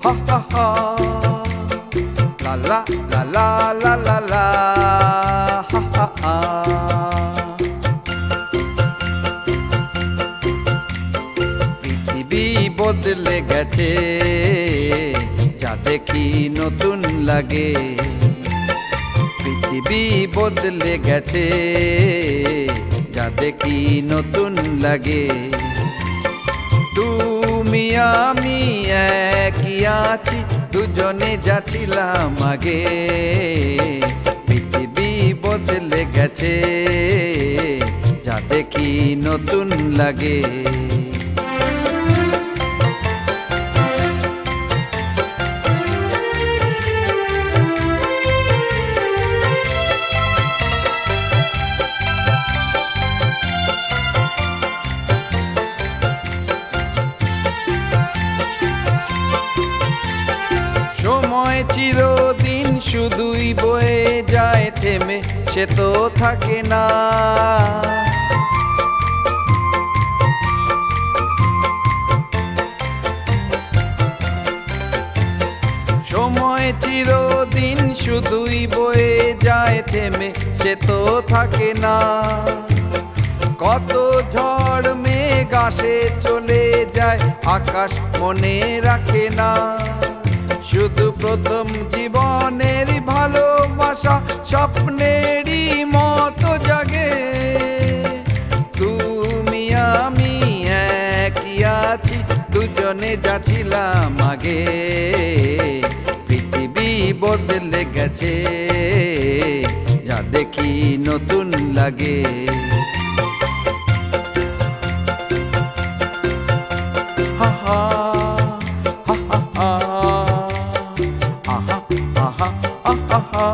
ha ha ha. La la la la la la la, ha ha ha. পৃথিবী বদলে গেছে, যা দেখি নতুন লাগে। পৃথিবী বদলে গেছে, যা দেখি নতুন লাগে। তুমি আমি একই আছি, দুজনে যাচ্ছিলাম আগে। পৃথিবী বদলে গেছে, যা দেখি নতুন লাগে। সময় চিরদিন শুধুই বয়ে যায় থেমে, সে তো থাকে না। সময় চিরদিন শুধুই বয়ে যায় থেমে, সে তো থাকে না। কত ঝড় মেঘ আসে চলে যায়, আকাশ মনে রাখে না। শুধু প্রথম জীবনের ভালোবাসা স্বপ্নেরই মতো জাগে। তুমি আমি একই আছি, দুজনে যাচ্ছিলাম আগে। পৃথিবী বদলে গেছে, যা দেখি নতুন লাগে। হা হা হা হা হা, আহা আহা আহা।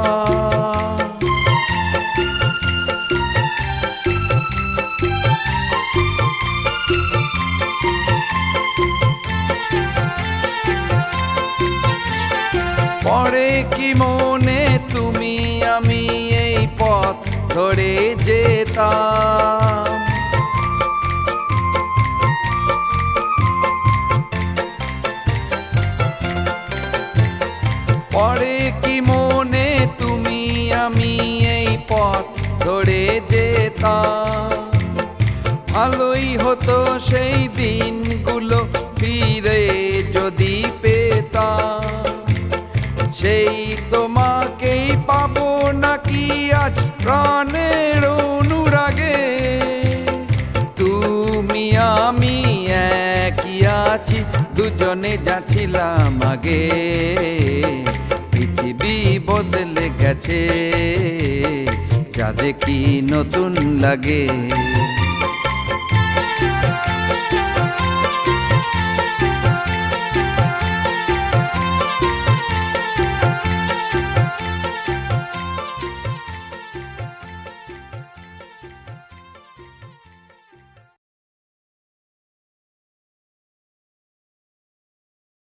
পরে কি মনে তুমি আমি এই পথ ধরে যেতাম। পরে কি মনে তুমি আমি এই পথ ধরে যেতাম। ভালোই হতো সেই দিনগুলো ফিরে যদি পেতাম। সেই তোমাকেই পাবো নাকি আজ প্রাণের অনুরাগে। তুমি আমি একই আছি, দুজনে যাচ্ছিলাম আগে। পৃথিবী বদলে গেছে, যা দেখি নতুন লাগে।